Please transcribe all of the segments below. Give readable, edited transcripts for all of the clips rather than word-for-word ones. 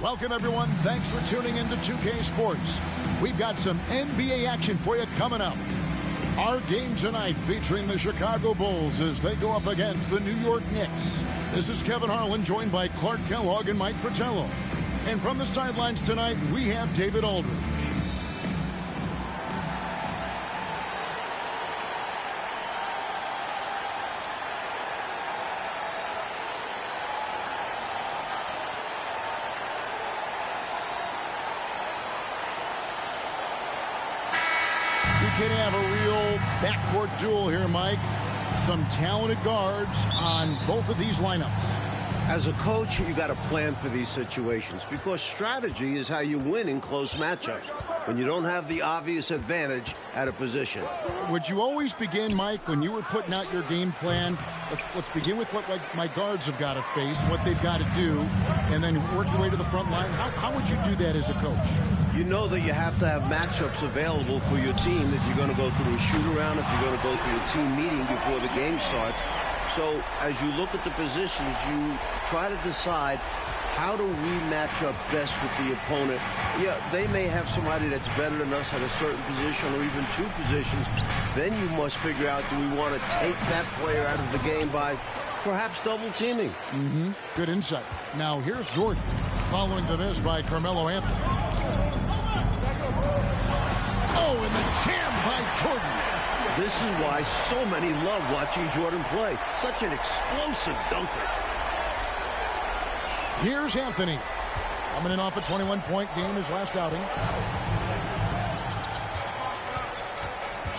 Welcome, everyone. Thanks for tuning in to 2K Sports. We've got some NBA action for you coming up. Our game tonight featuring the Chicago Bulls as they go up against the New York Knicks. This is Kevin Harlan, joined by Clark Kellogg and Mike Fratello. And from the sidelines tonight, we have David Aldridge. You can have a real backcourt duel here, Mike. Some talented guards on both of these lineups. As a coach, you got to plan for these situations because strategy is how you win in close matchups when you don't have the obvious advantage at a position. Would you always begin, Mike, when you were putting out your game plan? Let's begin with what my guards have got to face, what they've got to do, and then work your way to the front line. How would you do that as a coach? You know that you have to have matchups available for your team if you're going to go through a shoot-around, if you're going to go through a team meeting before the game starts. So as you look at the positions, you try to decide how do we match up best with the opponent. Yeah, they may have somebody that's better than us at a certain position or even two positions. Then you must figure out, do we want to take that player out of the game by perhaps double teaming? Good insight. Now here's Jordan following the miss by Carmelo Anthony. Oh, and the jam by Jordan. This is why so many love watching Jordan play. Such an explosive dunker. Here's Anthony. Coming in off a 21-point game his last outing.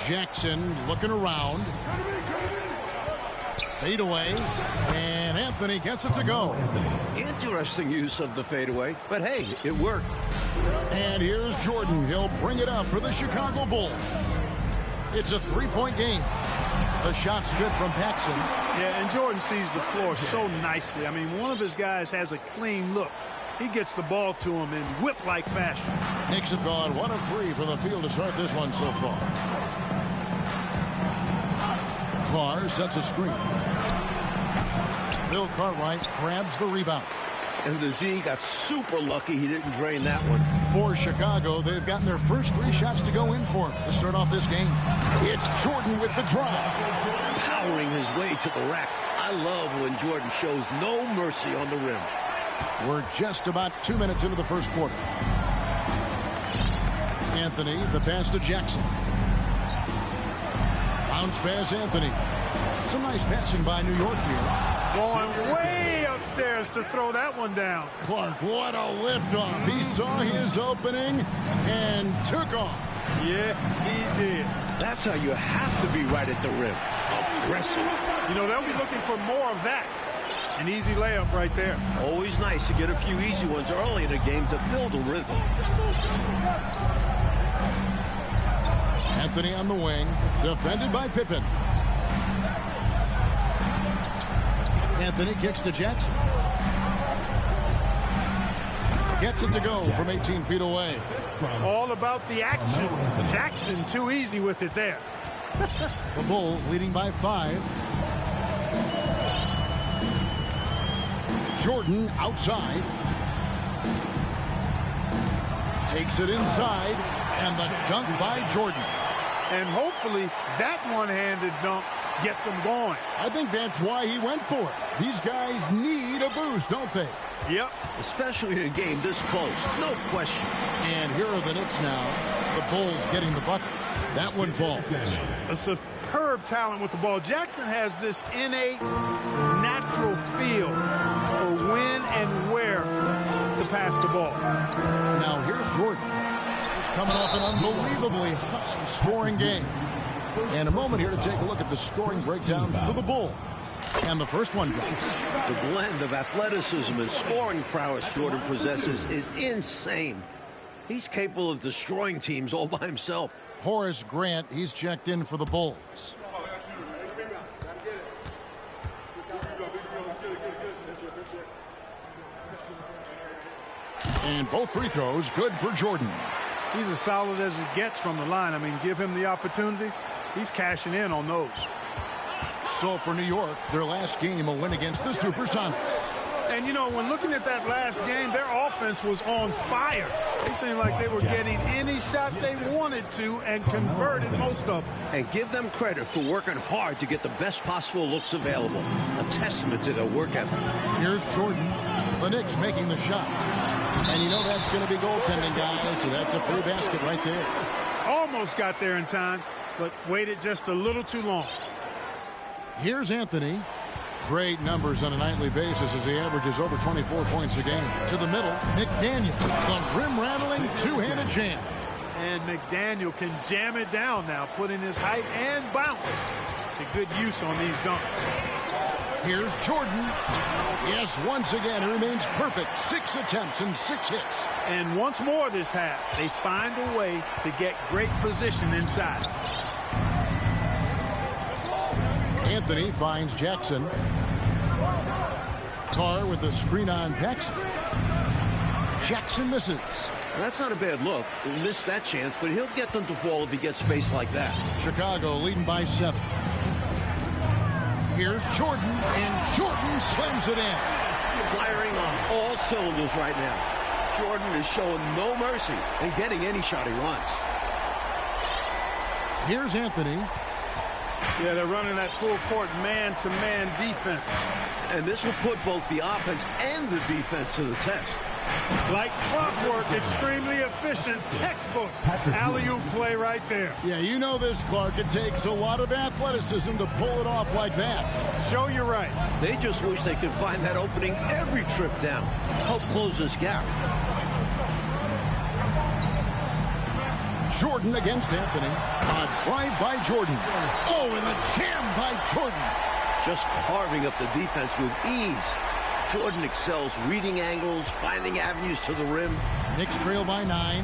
Jackson looking around. Fadeaway. And Anthony gets it to go. Interesting use of the fadeaway, but hey, it worked. And here's Jordan. He'll bring it up for the Chicago Bulls. It's a three-point game. The shot's good from Paxson. Yeah, and Jordan sees the floor so nicely. I mean, one of his guys has a clean look. He gets the ball to him in whip-like fashion. Knicks have gone 1 of 3 from the field to start this one so far. Clark sets a screen. Bill Cartwright grabs the rebound. And the D got super lucky he didn't drain that one. For Chicago, they've gotten their first 3 shots to go in for him to start off this game. It's Jordan with the drive. Powering his way to the rack. I love when Jordan shows no mercy on the rim. We're just about 2 minutes into the first quarter. Anthony, the pass to Jackson. Bounce pass, Anthony. Some nice passing by New York here. Going way upstairs to throw that one down. Clark, what a liftoff. He saw his opening and took off. Yes, he did. That's how you have to be right at the rim. Aggressive. You know, they'll be looking for more of that. An easy layup right there. Always nice to get a few easy ones early in a game to build a rhythm. Anthony on the wing, defended by Pippen. Anthony kicks to Jackson. Gets it to go from 18 feet away. All about the action. Jackson too easy with it there. The Bulls leading by 5. Jordan outside. Takes it inside. And the dunk by Jordan. And hopefully that one-handed dunk gets him going. I think that's why he went for it. These guys need a boost, don't they? Yep. Especially in a game this close. No question. And here are the Knicks now. The Bulls getting the bucket. That one falls. A superb talent with the ball. Jackson has this innate, natural feel for when and where to pass the ball. Now here's Jordan. He's coming off an unbelievably high-scoring game. And a moment here to take a look at the scoring breakdown for the Bulls. And the first one drops. The blend of athleticism and scoring prowess Jordan possesses is insane. He's capable of destroying teams all by himself. Horace Grant, he's checked in for the Bulls. And both free throws good for Jordan. He's as solid as it gets from the line. I mean, give him the opportunity. He's cashing in on those. So for New York, their last game, a win against the Supersonics. And, you know, when looking at that last game, their offense was on fire. They seemed like they were getting any shot they wanted to and converted most of them. And give them credit for working hard to get the best possible looks available. A testament to their work ethic. Here's Jordan. The Knicks making the shot. And you know that's going to be goaltending, guys, so that's a free basket right there. Almost got there in time, but waited just a little too long. Here's Anthony. Great numbers on a nightly basis as he averages over 24 points a game. To the middle, McDaniel. The rim-rattling two-handed jam. And McDaniel can jam it down now, putting his height and bounce to good use on these dunks. Here's Jordan. Yes, once again, he remains perfect. 6 attempts and 6 hits. And once more this half, they find a way to get great position inside. Anthony finds Jackson. Carr with the screen on Paxson. Jackson misses. That's not a bad look. He missed that chance, but he'll get them to fall if he gets space like that. Chicago leading by 7. Here's Jordan, and Jordan slams it in. Firing on all cylinders right now. Jordan is showing no mercy and getting any shot he wants. Here's Anthony. Yeah, they're running that full court man-to-man defense. And this will put both the offense and the defense to the test. Like clockwork, extremely efficient, textbook alley-oop play right there. Yeah, you know this, Clark. It takes a lot of athleticism to pull it off like that. Show you right. They just wish they could find that opening every trip down. Help close this gap. Jordan against Anthony. A drive by Jordan. Oh, and the jam by Jordan. Just carving up the defense with ease. Jordan excels reading angles, finding avenues to the rim. Knicks trail by 9.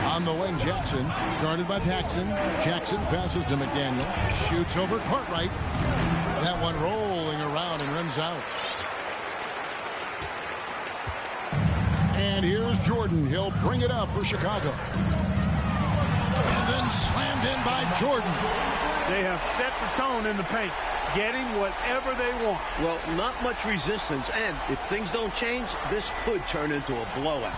On the wing, Jackson, guarded by Paxson. Jackson passes to McDaniel. Shoots over Cartwright. That one rolling around and rims out. And here's Jordan. He'll bring it up for Chicago. And then slammed in by Jordan. They have set the tone in the paint, getting whatever they want. Well, not much resistance, and if things don't change, this could turn into a blowout.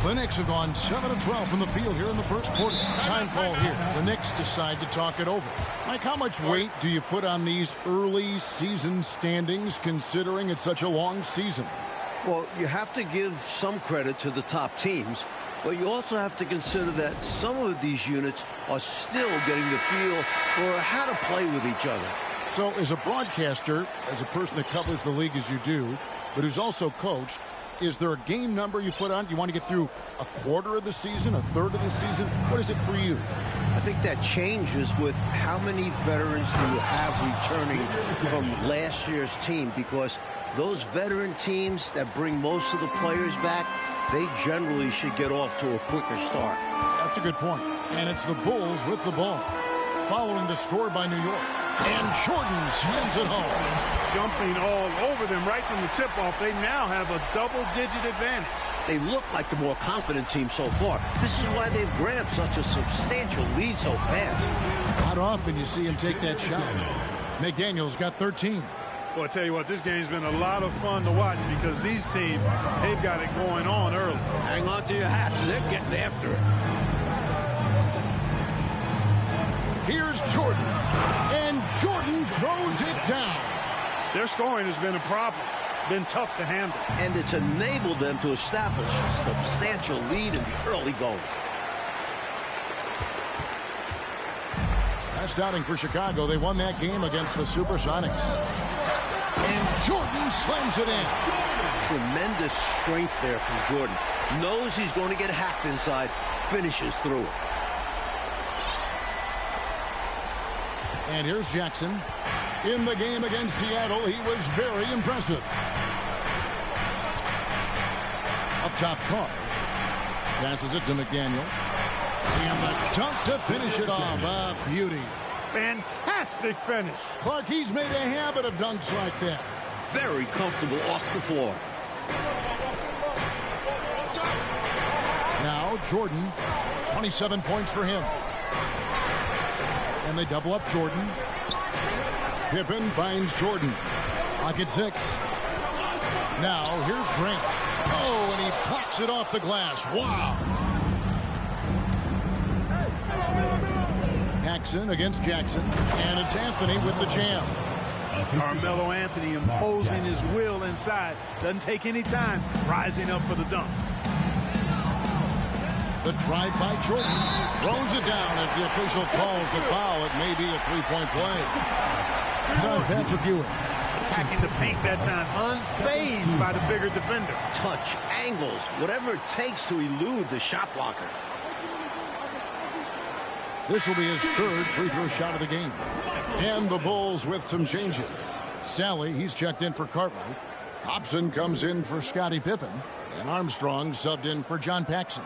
The Knicks have gone 7 of 12 from the field here in the first quarter. Time call here. The Knicks decide to talk it over. Mike, how much weight do you put on these early season standings, considering it's such a long season? Well, you have to give some credit to the top teams, but you also have to consider that some of these units are still getting the feel for how to play with each other. So as a broadcaster, as a person that covers the league as you do, but who's also coached, is there a game number you put on? Do you want to get through a quarter of the season, a third of the season? What is it for you? I think that changes with how many veterans do you have returning from last year's team, because those veteran teams that bring most of the players back, they generally should get off to a quicker start. That's a good point. And it's the Bulls with the ball. Following the score by New York. And Jordan slams it home. Jumping all over them right from the tip-off. They now have a double-digit advantage. They look like the more confident team so far. This is why they've grabbed such a substantial lead so fast. Not often you see him take that shot. McDaniel's got 13. Well, I tell you what, this game's been a lot of fun to watch because these teams, they've got it going on early. Hang on to your hats. They're getting after it. Here's Jordan. And Jordan throws it down. Their scoring has been a problem. Been tough to handle. And it's enabled them to establish a substantial lead in the early going. Last outing for Chicago. They won that game against the Supersonics. And Jordan slams it in. Tremendous strength there from Jordan. Knows he's going to get hacked inside. Finishes through it. And here's Jackson. In the game against Seattle, he was very impressive. Up top, Carr. Passes it to McDaniel. And the dunk to finish it off. A beauty. Fantastic finish. Clark, he's made a habit of dunks like that. Very comfortable off the floor. Now Jordan, 27 points for him. And they double up Jordan. Pippen finds Jordan. Pocket 6. Now here's Grant. Oh, and he plucks it off the glass. Wow. Paxson against Jackson. And it's Anthony with the jam. Carmelo Anthony imposing his will inside. Doesn't take any time. Rising up for the dunk. The drive by Jordan. Throws it down as the official calls the foul. It may be a three-point play. It's on Patrick Ewing. Attacking the paint that time. Unfazed by the bigger defender. Touch, angles, whatever it takes to elude the shot blocker. This will be his third free throw shot of the game. And the Bulls with some changes. Sally, he's checked in for Cartwright. Hobson comes in for Scottie Pippen. And Armstrong subbed in for John Paxson.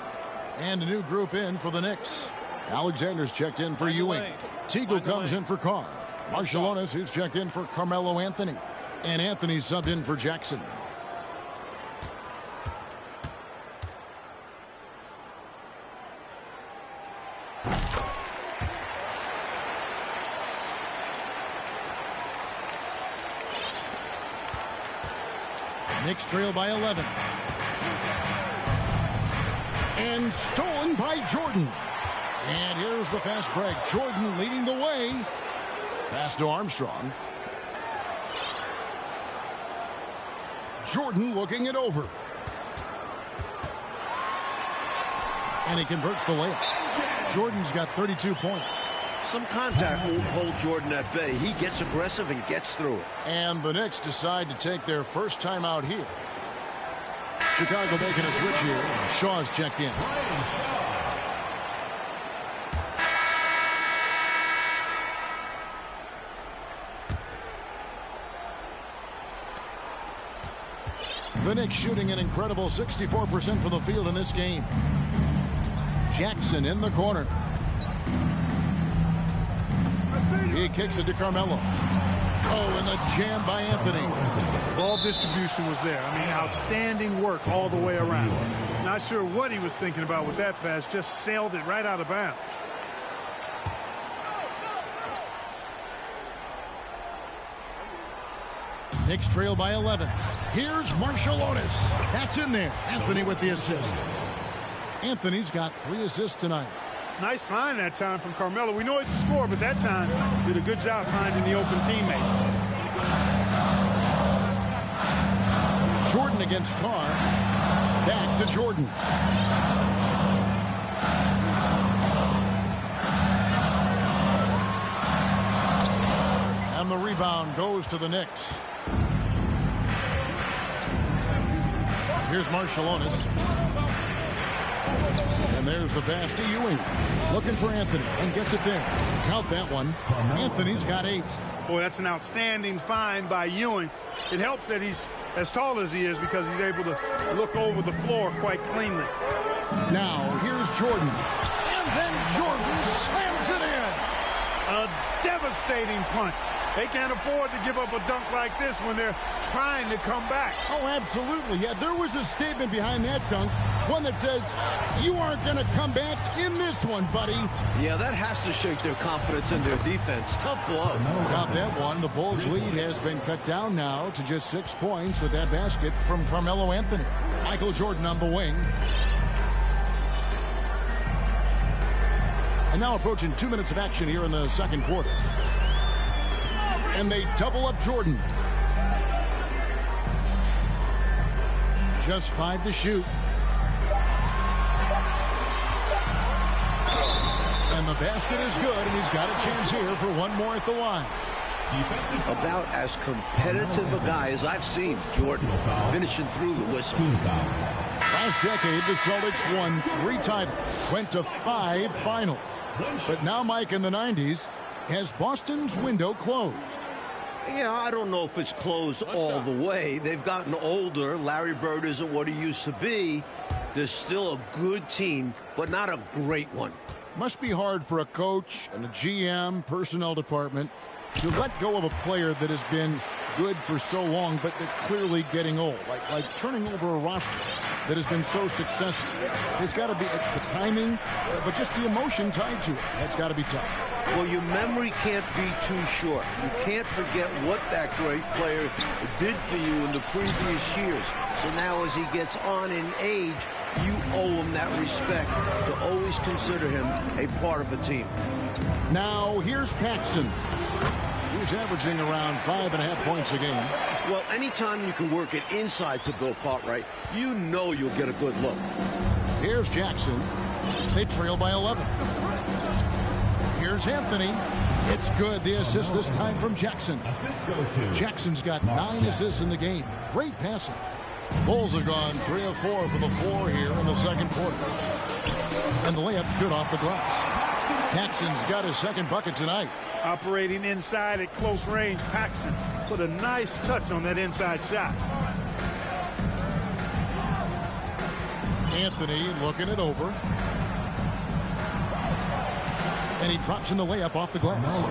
And a new group in for the Knicks. Alexander's checked in for Ewing. Teagle comes in for Carr. Marciulionis, who's checked in for Carmelo Anthony. And Anthony subbed in for Jackson. Knicks trail by 11. And stolen by Jordan. And here's the fast break. Jordan leading the way. Pass to Armstrong. Jordan looking it over. And he converts the layup. Jordan's got 32 points. Some contact won't hold Jordan at bay. He gets aggressive and gets through it. And the Knicks decide to take their first time out here. Chicago making a switch here. Shaw's checked in. The Knicks shooting an incredible 64% from the field in this game. Jackson in the corner. He kicks it to Carmelo. Oh, and the jam by Anthony. Ball distribution was there. I mean, outstanding work all the way around. Not sure what he was thinking about with that pass. Just sailed it right out of bounds. Knicks trail by 11. Here's Marciulionis. That's in there. Anthony with the assist. Anthony's got 3 assists tonight. Nice find that time from Carmelo. We know he's a scorer, but that time did a good job finding the open teammate. Jordan against Carr. Back to Jordan. And the rebound goes to the Knicks. Here's Marciulionis. And there's the pass to Ewing. Looking for Anthony and gets it there. Count that one. Anthony's got 8. Boy, that's an outstanding find by Ewing. It helps that he's as tall as he is because he's able to look over the floor quite cleanly. Now, here's Jordan. And then Jordan slams it in. A devastating punch. They can't afford to give up a dunk like this when they're trying to come back. Oh, absolutely. Yeah, there was a statement behind that dunk. One that says, you aren't going to come back in this one, buddy. Yeah, that has to shake their confidence in their defense. Tough blow. Got that one. The Bulls' lead has been cut down now to just 6 points with that basket from Carmelo Anthony. Michael Jordan on the wing. And now approaching 2 minutes of action here in the second quarter. And they double up Jordan. Just 5 to shoot. And the basket is good, and he's got a chance here for one more at the line. About as competitive a guy as I've seen, Jordan, finishing through the whistle. Last decade, the Celtics won 3 titles, went to 5 finals. But now, Mike, in the 90s, has Boston's window closed? Yeah, I don't know if it's closed all the way. They've gotten older. Larry Bird isn't what he used to be. They're still a good team, but not a great one. Must be hard for a coach and a GM, personnel department, to let go of a player that has been good for so long, but they're clearly getting old, like turning over a roster. that has been so successful. There's got to be the timing, but just the emotion tied to it. That's got to be tough. Well, your memory can't be too short. You can't forget what that great player did for you in the previous years. So now as he gets on in age, you owe him that respect to always consider him a part of a team. Now here's Paxson. He's averaging around 5.5 points a game. Well, anytime you can work it inside to Bill Cartwright, you know you'll get a good look. Here's Jackson. They trail by 11. Here's Anthony. It's good. The assist this time from Jackson. Jackson's got 9 assists in the game. Great passing. Bulls have gone 3 of 4 from the floor here in the second quarter. And the layup's good off the glass. Paxson's got his second bucket tonight. Operating inside at close range, Paxson put a nice touch on that inside shot. Anthony looking it over. And he drops in the layup off the glass.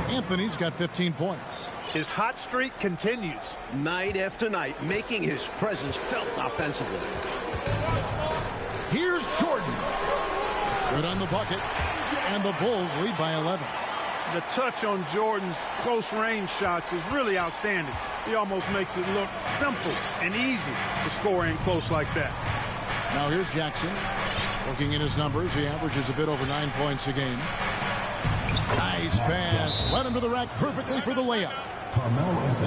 Anthony's got 15 points. His hot streak continues. Night after night, making his presence felt offensively. Here's Jordan. Good on the bucket. And the Bulls lead by 11. The touch on Jordan's close range shots is really outstanding. He almost makes it look simple and easy to score in close like that. Now here's Jackson. Looking at his numbers, he averages a bit over 9 points a game. Nice pass. Led him to the rack perfectly for the layup.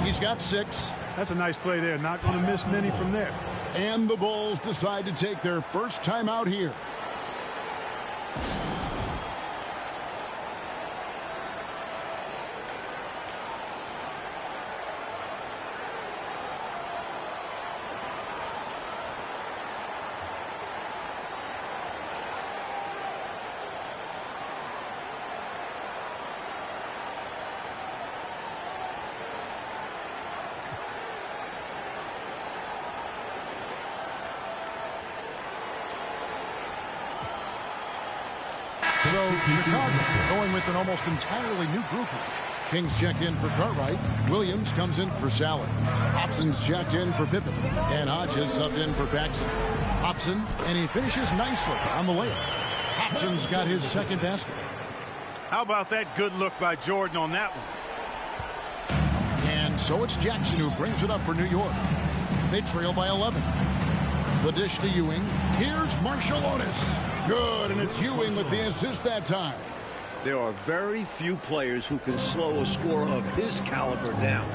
He's got 6. That's a nice play there. Not going to miss many from there. And the Bulls decide to take their first time out here. So Chicago going with an almost entirely new group. Kings checked in for Cartwright. Williams comes in for Salad. Hobson's checked in for Pippen. And Hodges subbed in for Paxson. Hobson, and he finishes nicely on the layup. Hobson's got his second basket. How about that good look by Jordan on that one? And so it's Jackson who brings it up for New York. They trail by 11. The dish to Ewing. Here's Marciulionis. Good, and it's Ewing with the assist that time. There are very few players who can slow a scorer of his caliber down.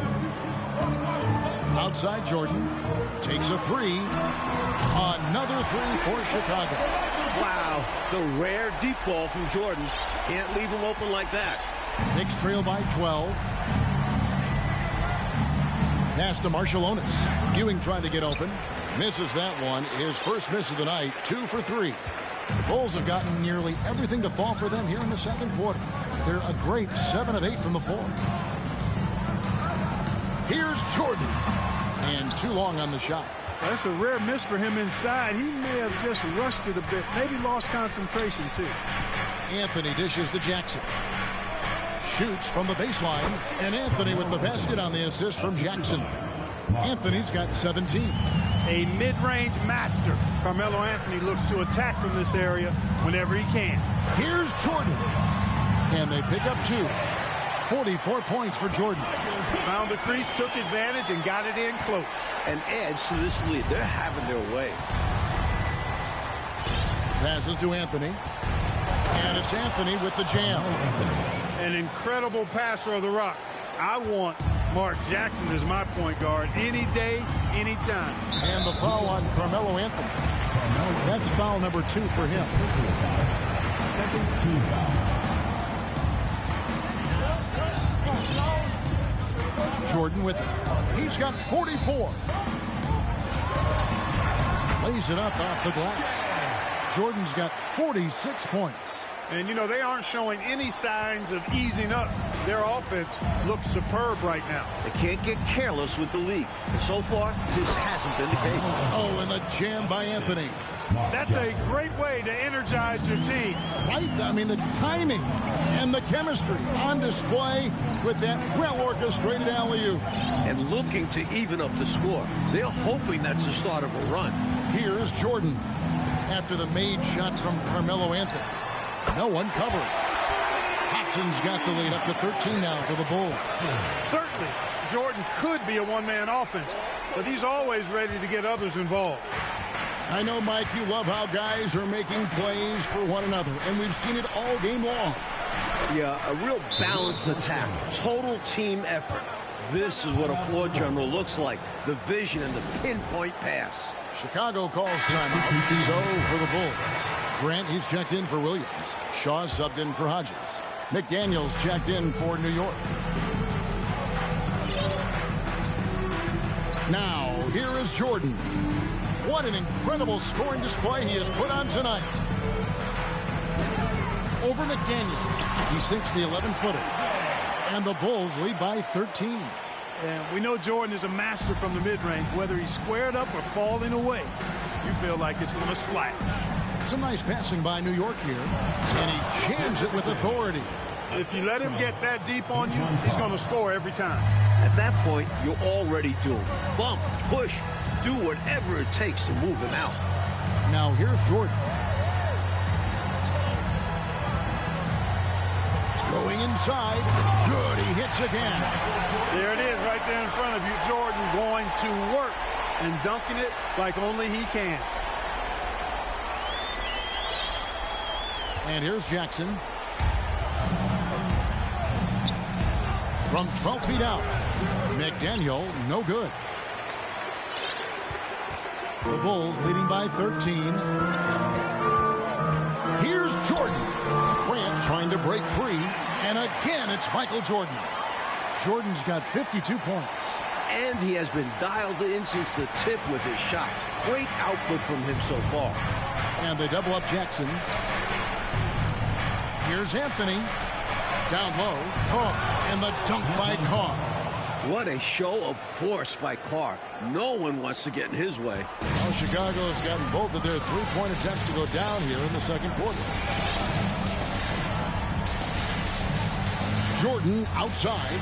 Outside Jordan. Takes a 3. Another 3 for Chicago. Wow, the rare deep ball from Jordan. Can't leave him open like that. Knicks trail by 12. Pass to Marciulionis. Ewing trying to get open. Misses that one. His first miss of the night. 2 for 3. The Bulls have gotten nearly everything to fall for them here in the second quarter. They're a great 7 of 8 from the floor. Here's Jordan. And too long on the shot. That's a rare miss for him inside. He may have just rushed it a bit. Maybe lost concentration, too. Anthony dishes to Jackson. Shoots from the baseline. And Anthony with the basket on the assist from Jackson. Anthony's got 17. A mid-range master. Carmelo Anthony looks to attack from this area whenever he can. Here's Jordan. And they pick up 2. 44 points for Jordan. Found the crease, took advantage, and got it in close. And adds to this lead. They're having their way. Passes to Anthony. And it's Anthony with the jam. An incredible passer of the rock. I want Mark Jackson as my point guard any day, anytime. And the foul on Carmelo Anthony. That's foul number 2 for him. Second team foul. Jordan with it. He's got 44. Lays it up off the glass. Jordan's got 46 points. And, you know, they aren't showing any signs of easing up. Their offense looks superb right now. They can't get careless with the lead. And so far, this hasn't been the case. Oh, and the jam by Anthony. That's a great way to energize your team. Right? I mean, the timing and the chemistry on display with that well-orchestrated alley-oop. And looking to even up the score. They're hoping that's the start of a run. Here's Jordan after the made shot from Carmelo Anthony. No one covering. Hobson's got the lead up to 13 now for the Bulls. Certainly, Jordan could be a one-man offense, but he's always ready to get others involved. I know, Mike, you love how guys are making plays for one another, and we've seen it all game long. Yeah, a real balanced attack. Total team effort. This is what a floor general looks like. The vision and the pinpoint pass. Chicago calls timeout. So for the Bulls. Grant, he's checked in for Williams. Shaw subbed in for Hodges. McDaniels checked in for New York. Now, here is Jordan. What an incredible scoring display he has put on tonight. Over McDaniel. He sinks the 11-footer. And the Bulls lead by 13. And we know Jordan is a master from the mid-range. Whether he's squared up or falling away, you feel like it's going to splash. Some nice passing by New York here. And he jams it with authority. If you let him get that deep on you, he's going to score every time. At that point, you're already doomed. Bump, push, do whatever it takes to move him out. Now here's Jordan. Going inside. Good, he hits again. There it is right there in front of you. Jordan going to work and dunking it like only he can. And here's Jackson. From 12 feet out. McDaniel, no good. The Bulls leading by 13. Here's Jordan. Grant trying to break free. And again, it's Michael Jordan. Jordan's got 52 points. And he has been dialed in since the tip with his shot. Great output from him so far. And they double up Jackson. Here's Anthony. Down low. Carr. And the dunk by Carr. What a show of force by Carr. No one wants to get in his way. Well, Chicago has gotten both of their three-point attempts to go down here in the second quarter. Jordan outside.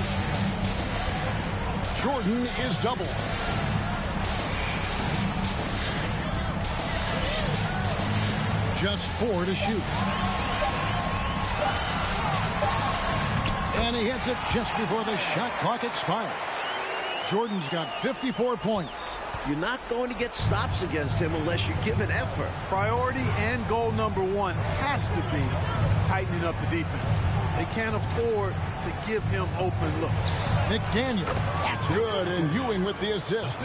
Jordan is double. Just 4 to shoot. And he hits it just before the shot clock expires. Jordan's got 54 points. You're not going to get stops against him unless you give an effort. Priority and goal number one has to be tightening up the defense. They can't afford to give him open looks. McDaniel, that's good, and Ewing with the assist.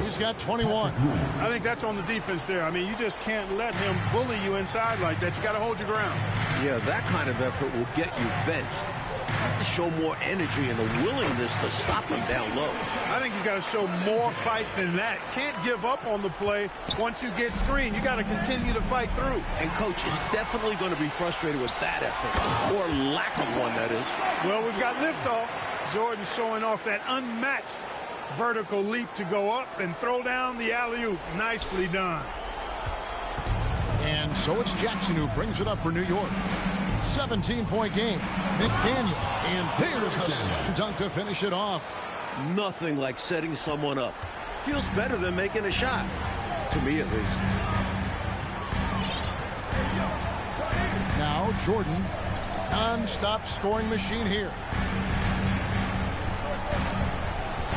He's got 21. I think that's on the defense there. I mean, you just can't let him bully you inside like that. You got to hold your ground. Yeah, that kind of effort will get you benched. You have to show more energy and a willingness to stop him down low. I think he's got to show more fight than that. Can't give up on the play once you get screened. You got to continue to fight through. And coach is definitely going to be frustrated with that effort, or lack of one, that is. Well, we've got liftoff. Jordan showing off that unmatched vertical leap to go up and throw down the alley-oop. Nicely done. And so it's Jackson who brings it up for New York. 17-point game. McDaniel. And there's the slam dunk to finish it off. Nothing like setting someone up. Feels better than making a shot. To me, at least. Now Jordan. Non-stop scoring machine here.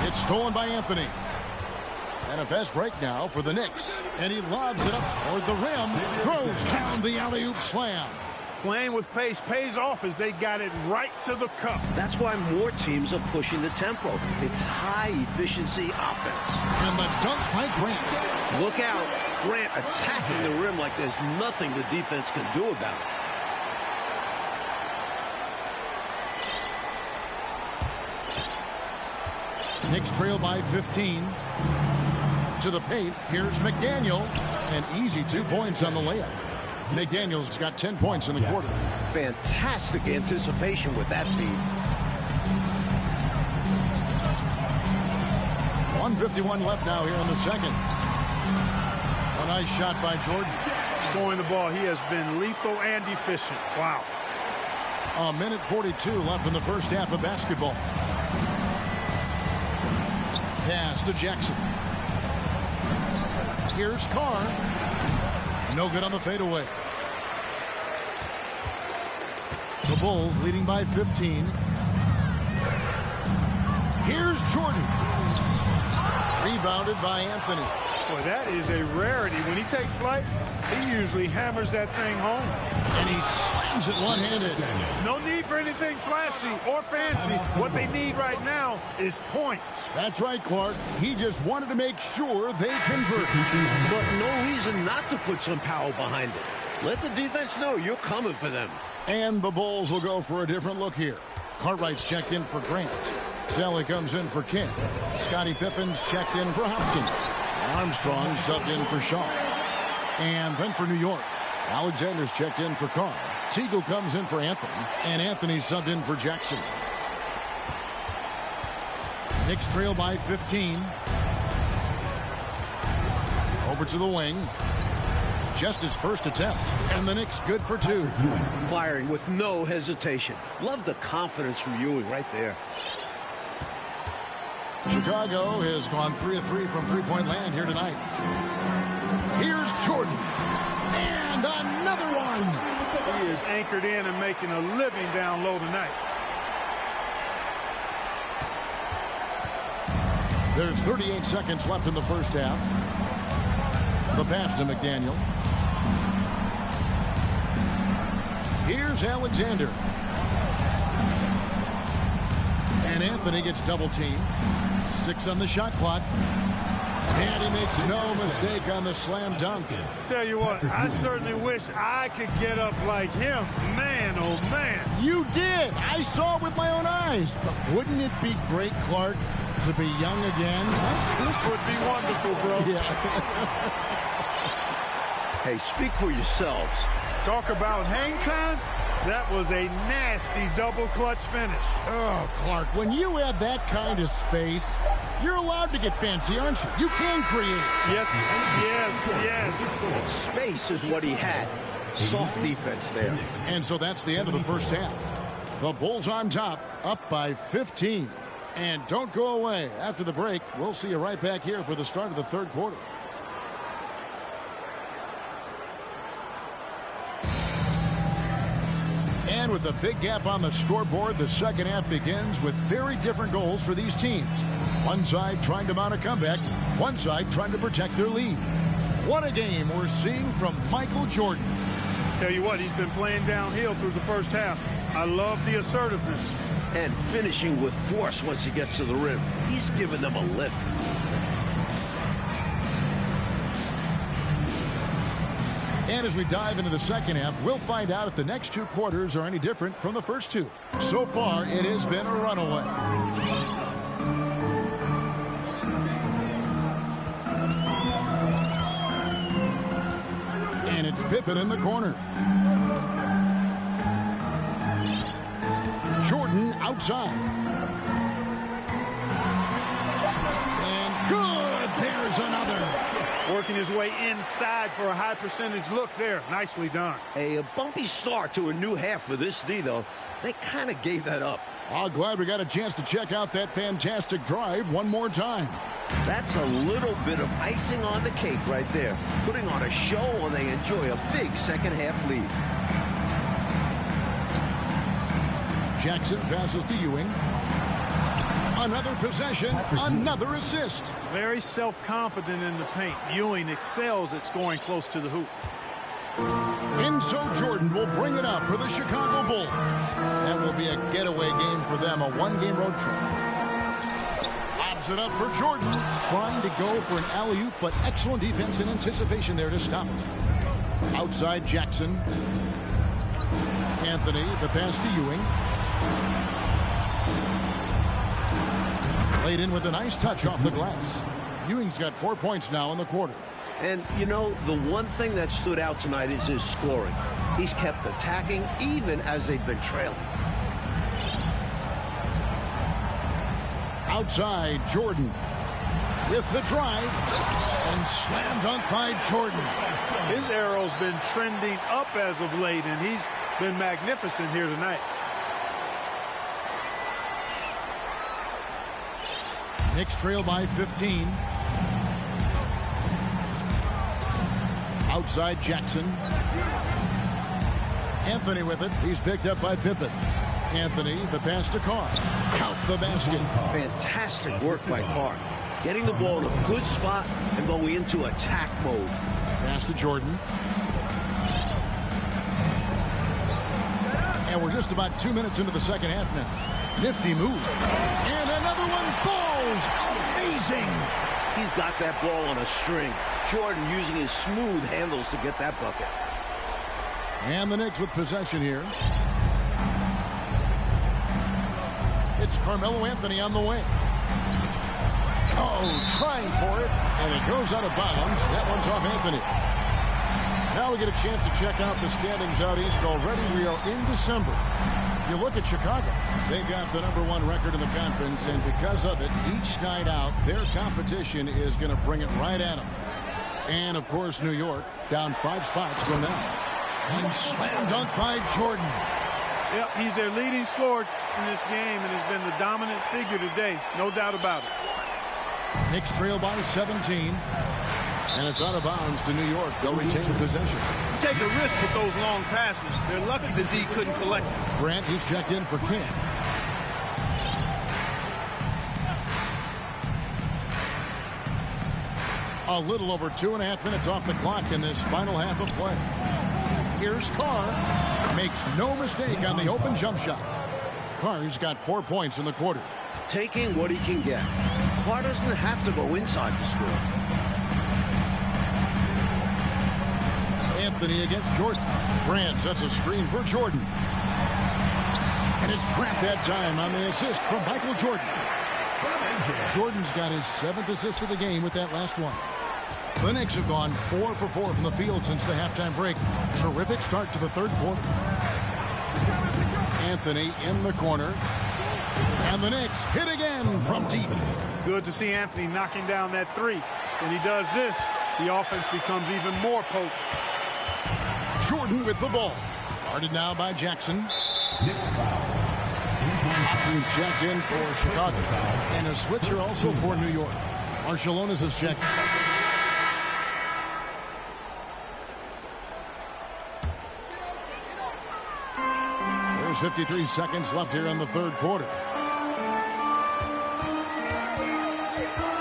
It's stolen by Anthony. And a fast break now for the Knicks. And he lobs it up toward the rim. Throws down the alley-oop slam. Playing with pace pays off as they got it right to the cup. That's why more teams are pushing the tempo. It's high-efficiency offense. And the dunk by Grant. Look out. Grant attacking the rim like there's nothing the defense can do about it. Knicks trail by 15. To the paint, here's McDaniel. An easy 2 points on the layup. McDaniel's got 10 points in the quarter. Fantastic anticipation with that feed. 1:51 left now here in the second. A nice shot by Jordan. Scoring the ball, he has been lethal and efficient. Wow. A minute 42 left in the first half of basketball. Pass to Jackson. Here's Carr. No good on the fadeaway. The Bulls leading by 15. Here's Jordan. Rebounded by Anthony. Boy, that is a rarity. When he takes flight, he usually hammers that thing home. And he slams it one-handed. No need for anything flashy or fancy. What they need right now is points. That's right, Clark. He just wanted to make sure they convert. But no reason not to put some power behind it. Let the defense know you're coming for them. And the Bulls will go for a different look here. Cartwright's checked in for Grant. Sally comes in for King. Scottie Pippen's checked in for Hobson. Armstrong subbed in for Shaw. And then for New York, Alexander's checked in for Carr. Teagle comes in for Anthony. And Anthony subbed in for Jackson. Knicks trail by 15. Over to the wing. Just his first attempt. And the Knicks good for 2. Firing with no hesitation. Love the confidence from Ewing right there. Chicago has gone 3 of 3 from three-point land here tonight. Here's Jordan. And another one. He is anchored in and making a living down low tonight. There's 38 seconds left in the first half. The pass to McDaniel. Here's Alexander. And Anthony gets double-teamed. 6 on the shot clock. And he makes no mistake on the slam dunk. Tell you what, I certainly wish I could get up like him. Man, oh man. You did. I saw it with my own eyes. But wouldn't it be great, Clark, to be young again? This would be wonderful, bro. Yeah. Hey, speak for yourselves. Talk about hang time. That was a nasty double clutch finish. Oh, Clark, when you add that kind of space, you're allowed to get fancy, aren't you? You can create. Yes, yes, yes. Space is what he had. Soft defense there. And so that's the end of the first half. The Bulls on top, up by 15. And don't go away. After the break, we'll see you right back here for the start of the third quarter. And with a big gap on the scoreboard, the second half begins with very different goals for these teams. One side trying to mount a comeback, one side trying to protect their lead. What a game we're seeing from Michael Jordan. Tell you what, he's been playing downhill through the first half. I love the assertiveness. And finishing with force once he gets to the rim. He's giving them a lift. And as we dive into the second half, we'll find out if the next 2 quarters are any different from the first 2. So far, it has been a runaway. And it's Pippen in the corner. Jordan outside. And good! There's another. Working his way inside for a high percentage look there. Nicely done. A bumpy start to a new half for this D, though. They kind of gave that up. I'm glad we got a chance to check out that fantastic drive one more time. That's a little bit of icing on the cake right there. Putting on a show while they enjoy a big second half lead. Jackson passes to Ewing. Another possession, another assist. Very self-confident in the paint. Ewing excels at scoring close to the hoop. And so Jordan will bring it up for the Chicago Bulls. That will be a getaway game for them, a one-game road trip. Lobs it up for Jordan, trying to go for an alley-oop, but excellent defense and anticipation there to stop it. Outside Jackson. Anthony, the pass to Ewing. Laid in with a nice touch off the glass. Ewing's got 4 points now in the quarter. And, you know, the one thing that stood out tonight is his scoring. He's kept attacking even as they've been trailing. Outside, Jordan. with the drive. And slam dunk by Jordan. His arrow's been trending up as of late, and he's been magnificent here tonight. Knicks trail by 15. Outside Jackson. Anthony with it. He's picked up by Pippen. Anthony, the pass to Carr. Count the basket. Fantastic work by Carr. Getting the ball in a good spot and going into attack mode. Pass to Jordan. And we're just about 2 minutes into the second half now. Nifty move. And another one falls. Amazing. He's got that ball on a string. Jordan using his smooth handles to get that bucket. And the Knicks with possession here. It's Carmelo Anthony on the wing. Oh, trying for it. And it goes out of bounds. That one's off Anthony. Now we get a chance to check out the standings out east. Already we are in December. You look at Chicago. They've got the #1 record in the conference, and because of it, each night out, their competition is going to bring it right at them. And, of course, New York down 5 spots from now. And slam dunk by Jordan. Yep, he's their leading scorer in this game and has been the dominant figure today. No doubt about it. Knicks trail by 17. And it's out of bounds to New York. They'll retain possession. Take a risk with those long passes. They're lucky the D couldn't collect it. Grant, he's checked in for King. A little over 2.5 minutes off the clock in this final half of play. Here's Carr. Makes no mistake on the open jump shot. Carr's got 4 points in the quarter. Taking what he can get. Carr doesn't have to go inside to score. Anthony against Jordan. Grant sets a screen for Jordan. And it's Grant that time on the assist from Michael Jordan. Jordan's got his 7th assist of the game with that last one. The Knicks have gone 4 for 4 from the field since the halftime break. Terrific start to the third quarter. Anthony in the corner. And the Knicks hit again from deep. Good to see Anthony knocking down that three. When he does this, the offense becomes even more potent. Jordan with the ball. Guarded now by Jackson. Knicks foul. Hobson's checked in for Chicago. And a switcher also for New York. Marciulionis is checked. There's 53 seconds left here in the third quarter.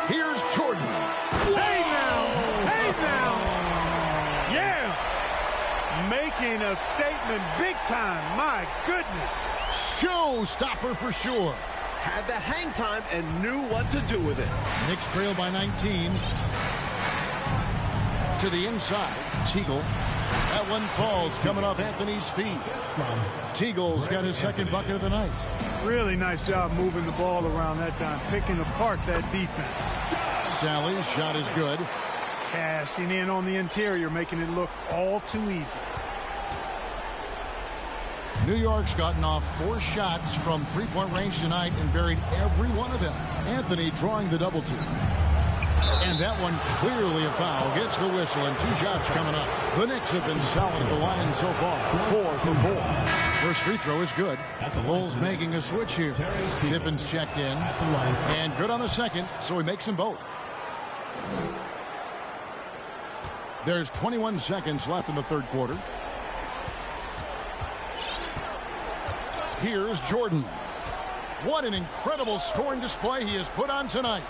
Here's Jordan. Hey now! Hey now! Yeah! Making a statement big time. My goodness. Showstopper for sure. Had the hang time and knew what to do with it. Knicks trail by 19. To the inside. Teagle. That one falls coming off Anthony's feet. Teagle's got his second bucket of the night. Really nice job moving the ball around that time, picking apart that defense. Sally's shot is good. Cashing in on the interior, making it look all too easy. New York's gotten off 4 shots from three-point range tonight and buried every one of them. Anthony drawing the double team. And that one clearly a foul. Gets the whistle and 2 shots coming up. The Knicks have been solid at the line so far. 4 for 4. First free throw is good. The Bulls making a switch here. Pippen's checked in. And good on the second, so he makes them both. There's 21 seconds left in the third quarter. Here's Jordan. What an incredible scoring display he has put on tonight.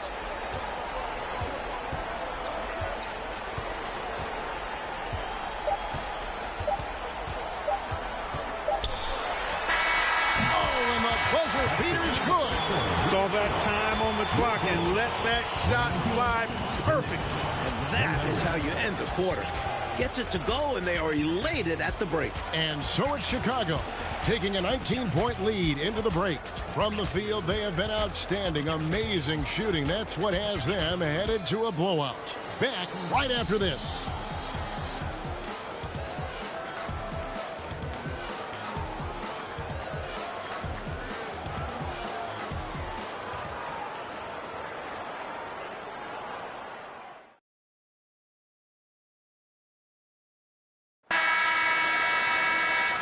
Oh, and the buzzer beater's good. Saw that time on the clock and let that shot fly perfect. And that is how you end the quarter. Gets it to go, and they are elated at the break. And so it's Chicago, taking a 19-point lead into the break. From the field, they have been outstanding. Amazing shooting. That's what has them headed to a blowout. Back right after this.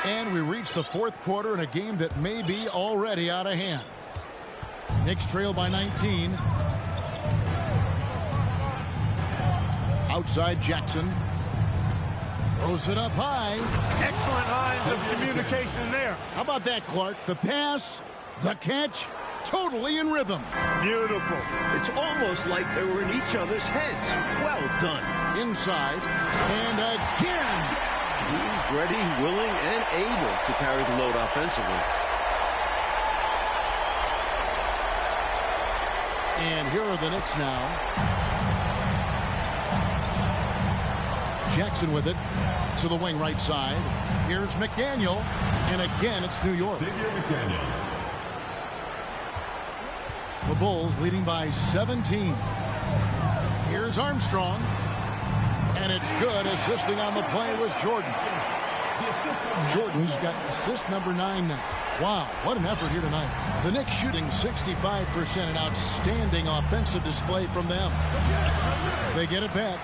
And we reach the fourth quarter in a game that may be already out of hand. Knicks trail by 19. Outside Jackson. Throws it up high. Excellent lines of communication there. How about that, Clark? The pass, the catch, totally in rhythm. Beautiful. It's almost like they were in each other's heads. Well done. Inside, and again. He's ready, willing, and able to carry the load offensively. And here are the Knicks now. Jackson with it to the wing right side. Here's McDaniel, and again it's New York. The Bulls leading by 17. Here's Armstrong. And it's good. Assisting on the play was Jordan. Jordan's got assist number 9 now. Wow, what an effort here tonight. The Knicks shooting 65%, an outstanding offensive display from them. They get it back,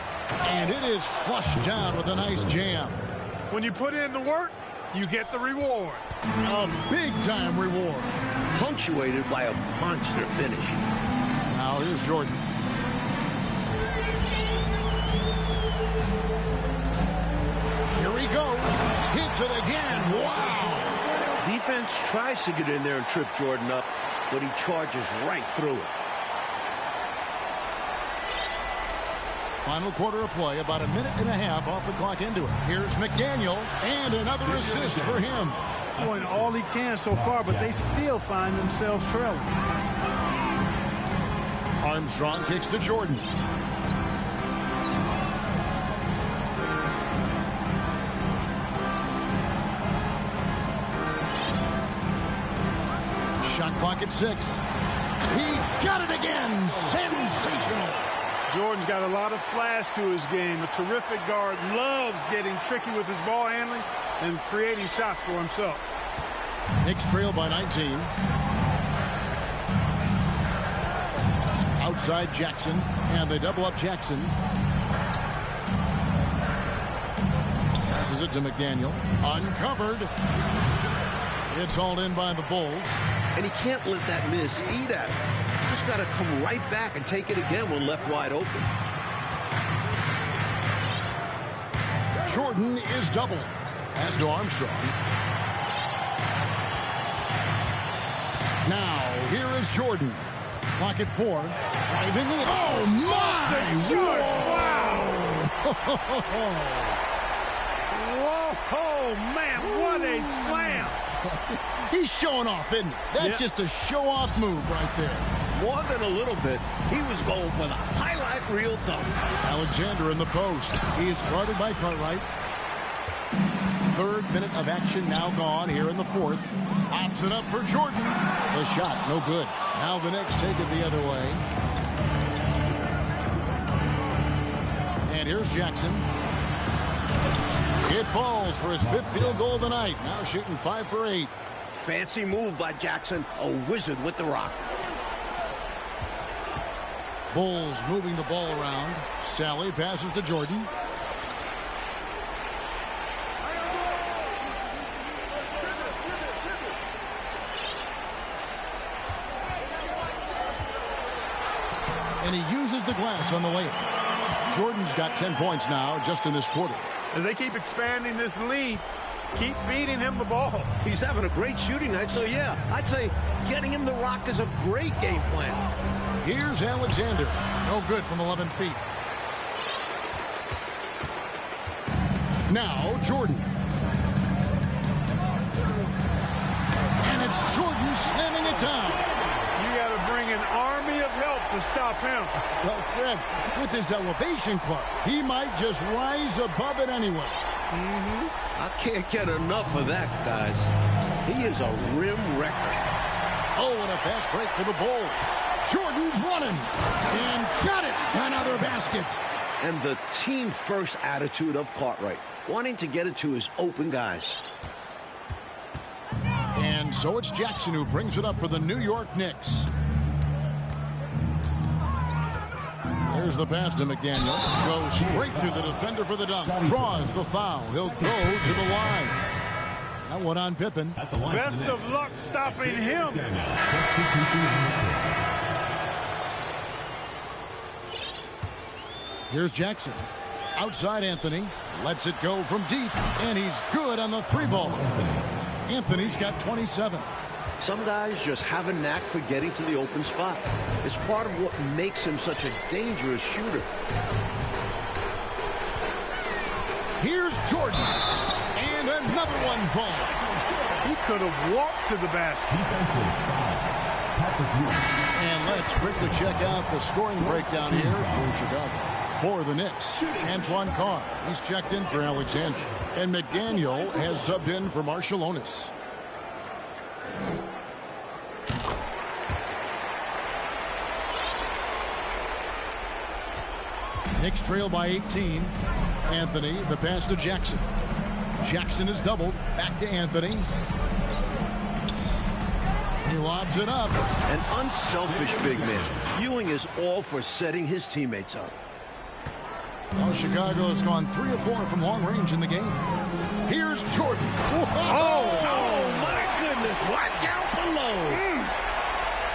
and it is flushed down with a nice jam. When you put in the work, you get the reward. A big-time reward. Punctuated by a monster finish. Now here's Jordan. Here he goes. Hits it again. Wow. Defense tries to get in there and trip Jordan up, but he charges right through it. Final quarter of play, about a minute and a half off the clock into it. Here's McDaniel, and another assist for him. Doing all he can so far, but they still find themselves trailing. Armstrong kicks to Jordan. Shot clock at 6. He got it again. Sensational. Jordan's got a lot of flash to his game. A terrific guard, loves getting tricky with his ball handling and creating shots for himself. Knicks trail by 19. Outside Jackson, and they double up Jackson. Passes it to McDaniel. Uncovered. It's hauled in by the Bulls. And he can't let that miss eat at him. Just got to come right back and take it again when left wide open. Jordan is double. Pass to Armstrong. Now, here is Jordan. Clock at 4. Driving in. Oh, my! Whoa, man, what a slam. He's showing off, isn't he? That's just a show-off move right there. More than a little bit. He was going for the highlight reel dunk. Alexander in the post. He is guarded by Cartwright. Third minute of action now gone here in the fourth. Pops it up for Jordan. The shot, no good. Now the Knicks take it the other way. And here's Jackson. It falls for his 5th field goal of the night. Now shooting 5 for 8. Fancy move by Jackson. A wizard with the rock. Bulls moving the ball around. Sally passes to Jordan. And he uses the glass on the layup. Jordan's got 10 points now just in this quarter. As they keep expanding this lead, keep feeding him the ball. He's having a great shooting night, so yeah, I'd say getting him the rock is a great game plan. Here's Alexander. No good from 11 feet. Now Jordan. And it's Jordan slamming it down. You got to bring an army of help to stop him. Well, Fred, with his elevation, Clark, he might just rise above it anyway. I can't get enough of that, guys. He is a rim wrecker. Oh, and a fast break for the Bulls. Jordan's running. And got it. Another basket. And the team-first attitude of Cartwright, wanting to get it to his open guys. And so it's Jackson who brings it up for the New York Knicks. There's the pass to McDaniel. Goes straight through the defender for the dunk. Draws the foul. He'll go to the line. That one on Pippen. At the line for Best the of Knicks, luck stopping him. substitution on the court. Here's Jackson. Outside Anthony. Lets it go from deep. And he's good on the three ball. Anthony's got 27. Some guys just have a knack for getting to the open spot. It's part of what makes him such a dangerous shooter. Here's Jordan. And another one falls. He could have walked to the basket. Defensive foul. Patrick Ewing. And let's quickly check out the scoring breakdown here for Chicago. For the Knicks, Antoine Carr. He's checked in for Alexander. And McDaniel has subbed in for Marshallonis. Knicks trail by 18. Anthony, the pass to Jackson. Jackson is doubled. Back to Anthony. He lobs it up. An unselfish big man. Ewing is all for setting his teammates up. Well, Chicago has gone 3 of 4 from long range in the game. Here's Jordan. Oh, my goodness. Watch out below.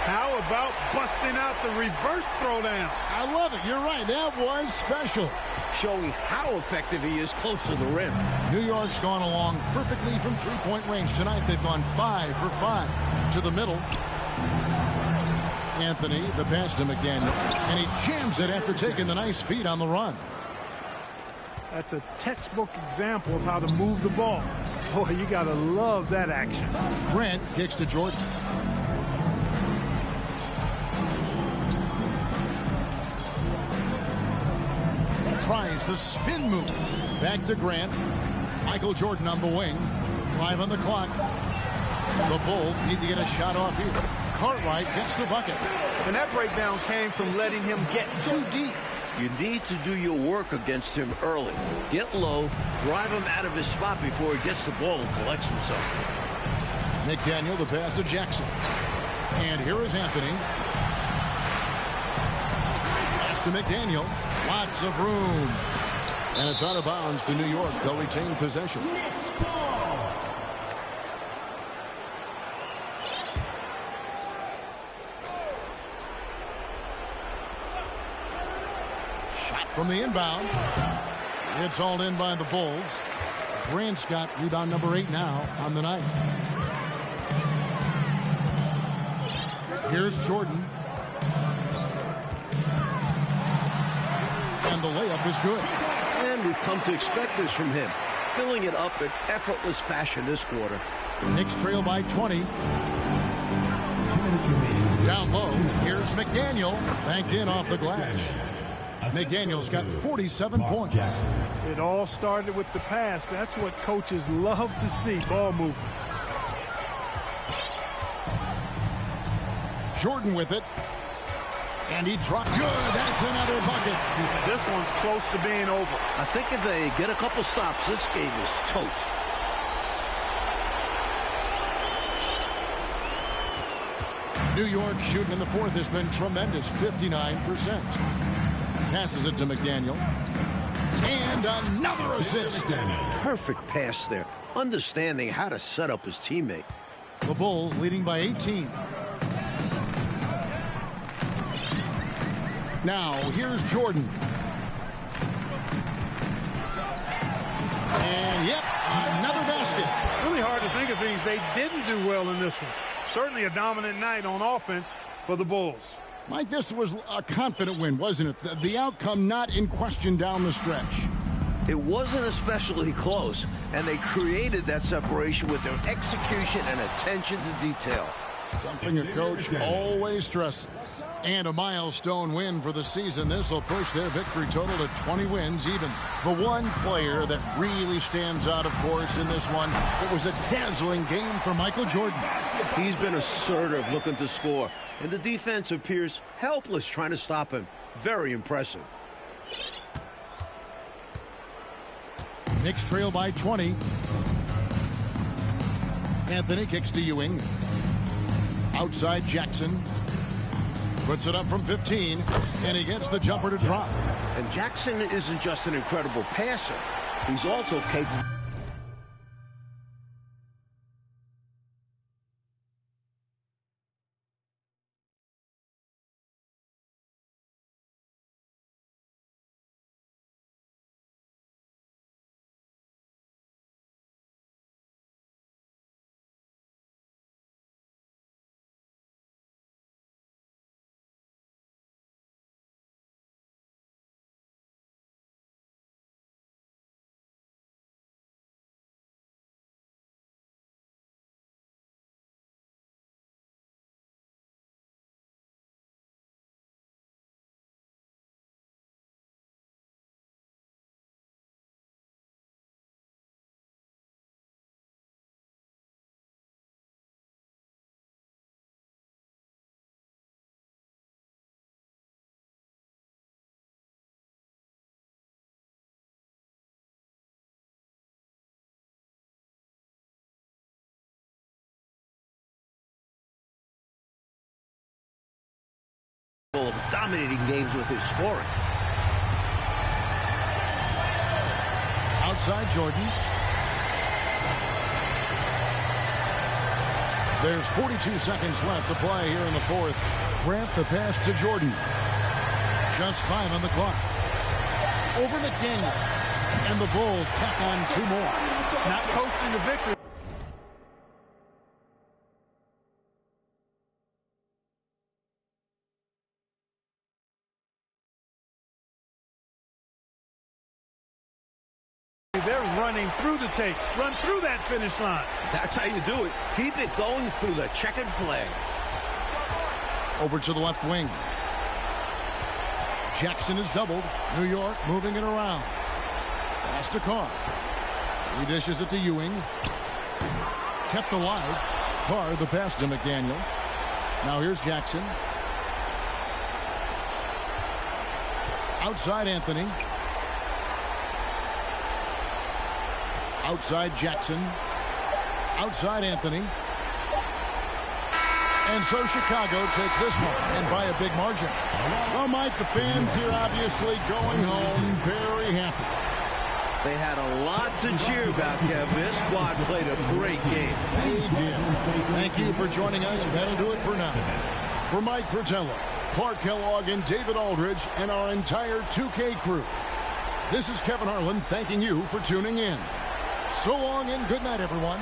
How about busting out the reverse throwdown? I love it. You're right. That was special. Showing how effective he is close to the rim. New York's gone along perfectly from three-point range. Tonight they've gone 5 for 5. To the middle. Anthony, the pass to McDaniel. And he jams it after taking the nice feed on the run. That's a textbook example of how to move the ball. Boy, you got to love that action. Grant kicks to Jordan. Tries the spin move. Back to Grant. Michael Jordan on the wing. 5 on the clock. The Bulls need to get a shot off here. Cartwright gets the bucket. And that breakdown came from letting him get too deep. You need to do your work against him early. Get low, drive him out of his spot before he gets the ball and collects himself. McDaniel, the pass to Jackson. And here is Anthony. Pass to McDaniel. Lots of room. And it's out of bounds to New York. They'll retain possession. Shot from the inbound. It's hauled in by the Bulls. Grant's got rebound number 8 now on the night. Here's Jordan. And the layup is good. And we've come to expect this from him. Filling it up in effortless fashion this quarter. The Knicks trail by 20. 2 minutes remaining. Down low. Here's McDaniel. Banked in off the glass. McDaniel's got 47 points. It all started with the pass. That's what coaches love to see, ball movement. Jordan with it. And he dropped. Good. That's another bucket. This one's close to being over. I think if they get a couple stops, this game is toast. New York shooting in the fourth has been tremendous. 59%. Passes it to McDaniel. And another assist. Perfect pass there. Understanding how to set up his teammate. The Bulls leading by 18. Now, here's Jordan. And, yep, another basket. Really hard to think of things they didn't do well in this one. Certainly a dominant night on offense for the Bulls. Mike, this was a confident win, wasn't it? The outcome not in question down the stretch. It wasn't especially close, and they created that separation with their execution and attention to detail. Something a coach always stresses. And a milestone win for the season. This will push their victory total to 20 wins even. The one player that really stands out, of course, in this one, it was a dazzling game for Michael Jordan. He's been assertive looking to score, and the defense appears helpless trying to stop him. Very impressive. Knicks trail by 20. Anthony kicks to Ewing. Outside Jackson. Puts it up from 15, and he gets the jumper to drop. And Jackson isn't just an incredible passer. He's also capable. dominating games with his scoring. Outside Jordan. There's 42 seconds left to play here in the fourth. Grant the pass to Jordan. Just 5 on the clock. Over McDaniel. And the Bulls tack on 2 more. Not coasting to victory. They're running through the tape. Run through that finish line. That's how you do it. Keep it going through the checkered flag. Over to the left wing. Jackson is doubled. New York moving it around. Pass to Carr. He dishes it to Ewing. Kept alive. Carr the pass to McDaniel. Now here's Jackson. Outside Anthony. Outside Jackson. Outside Anthony. And so Chicago takes this one, and by a big margin. Well, Mike, the fans here obviously going home very happy. They had a lot to cheer about, Kev. This squad played a great game. They did. Thank you for joining us. That'll do it for now. For Mike Fratello, Clark Kellogg, and David Aldridge, and our entire 2K crew, this is Kevin Harlan thanking you for tuning in. So long and good night, everyone.